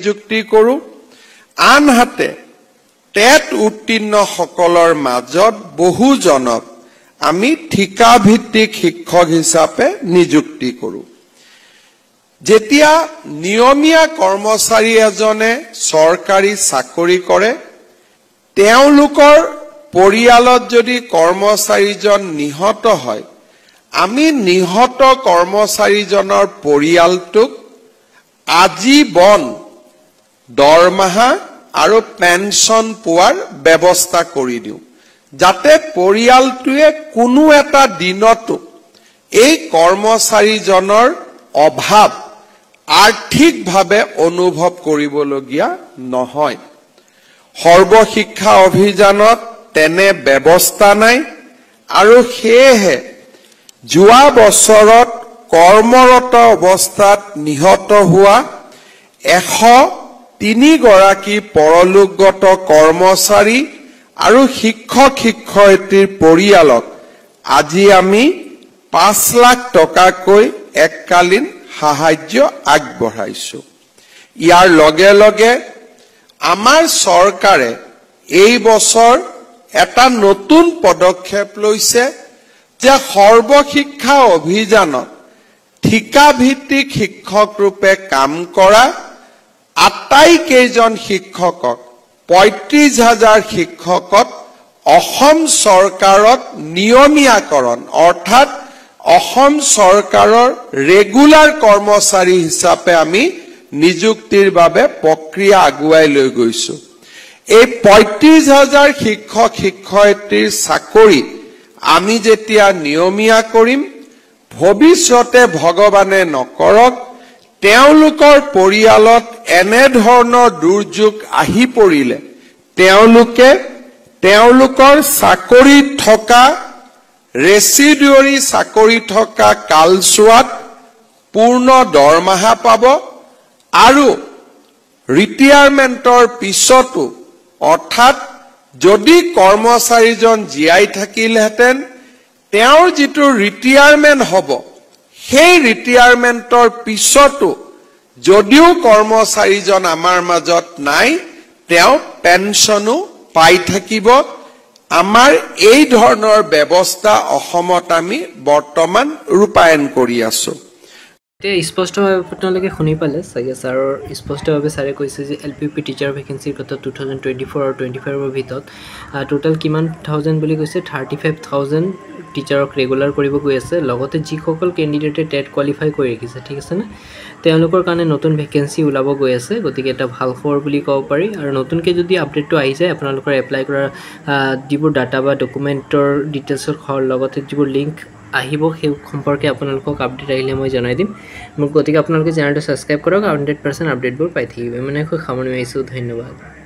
নিযুক্তি কৰোঁ আনহাতে টেট উত্তীৰ্ণ সকলৰ মাজত বহুজনক আমি ঠিকাভিত্তিক শিক্ষক হিচাপে নিযুক্তি কৰোঁ যেতিয়া নিয়মীয়া কৰ্মচাৰী এজনে চৰকাৰী চাকৰি কৰে তেওঁলোকৰ পৰিয়ালত যদি কৰ্মচাৰীজন নিহত হয় আমি নিহত কৰ্মচাৰীজনৰ পৰিয়ালটোক আজীবন দৰমহা আৰু পেনশন পোৱাৰ ব্যৱস্থা কৰি দিওঁ যাতে পৰিয়ালটোৱে কোনো এটা দিনতো এই কৰ্মচাৰীজনৰ অভাৱ আৰ্থিকভাৱে অনুভৱ কৰিবলগীয়া নহয় সৰ্বশিক্ষা অভিযানত তেনে ব্যৱস্থা নাই আৰু সেয়েহে যোৱা বছৰত কৰ্মৰত অৱস্থাত নিহত হোৱা 103 গৰাকী পৰলোকগত কৰ্মচাৰী আৰু শিক্ষক শিক্ষয়িত্ৰীৰ পৰিয়ালক আজি আমি 5 লাখ টকাকৈ এককালীন সাহায্য আগবঢ়াইছো ইয়াৰ লগে লগে আমাৰ চৰকাৰে এই বছৰ এটা নতুন পদক্ষেপ লৈছে যে সৰ্বশিক্ষা অভিযানত ঠিকাভিত্তিক শিক্ষক ৰূপে কাম কৰা আটাইকেইজন শিক্ষকক 35,000 শিক্ষকক অসম চৰকাৰত নিয়মীয়াকৰণ অৰ্থাৎ অসম চৰকাৰৰ ৰেগুলাৰ কৰ্মচাৰী হিচাপে আমি নিযুক্তিৰ বাবে প্ৰক্ৰিয়া আগুৱাই লৈ গৈছো এই 35,000 শিক্ষক শিক্ষয়িত্ৰীৰ চাকৰি আমি যেতিয়া নিয়মীয়া কৰিম ভৱিষ্যতে ভগৱানে নকৰক তেওঁলোকৰ পৰিয়ালত এনে ধৰণৰ দুৰ্যোগ আহি পৰিলে তেওঁলোকে তেওঁলোকৰ চাকৰি থকা ৰেচিডিউৰি চাকৰি থকা কালছোৱাত পূৰ্ণ দৰমহা পাব আৰু ৰিটায়াৰমেন্টৰ পিছতো অৰ্থাৎ যদি কৰ্মচাৰীজন জীয়াই থাকিলহেঁতেন তেওঁৰ যিটো ৰিটায়াৰমেন্ট হ'ব সেই ৰিটায়াৰমেন্টৰ পিছতো যদিও কৰ্মচাৰীজন আমাৰ মাজত নাই তেওঁ পেনশনো পাই থাকিব আমাৰ এই ধৰণৰ ব্যৱস্থা অসমত আমি বৰ্তমান ৰূপায়ণ কৰি আছো স্পষ্টভাৱে আপোনালোকে শুনি পালে চাগে ছাৰৰ স্পষ্টভাৱে ছাৰে কৈছে যে LPP টিচাৰ ভেকেঞ্চিৰ কথা 2024 আৰু 25ৰ ভিতৰত টোটাল কিমান থাউজেণ্ড বুলি কৈছে 35,000 টিচাৰক ৰেগুলাৰ কৰিব গৈ আছে লগতে যিসকল কেণ্ডিডেটে টেট কোৱালিফাই কৰি ৰাখিছে ঠিক আছে না তেওঁলোকৰ কাৰণে নতুন ভেকেঞ্চি ওলাব গৈ আছে গতিকে এটা ভাল খবৰ বুলি ক'ব পাৰি আৰু নতুনকৈ যদি আপডেটটো আহি যায় আপোনালোকৰ এপ্লাই কৰা যিবোৰ ডাটা বা ডকুমেণ্টৰ ডিটেইলছৰ লগতে যিবোৰ লিংক আহিব সেই সম্পৰ্কে আপোনালোকক আপডেট আহিলে মই জনাই দিম মোক গতিকে আপোনালোকে চেনেলটো ছাবস্ক্ৰাইব কৰক 100% আপডেটবোৰ পাই থাকিব মানে খুব সামৰণি মাৰিছোঁ ধন্যবাদ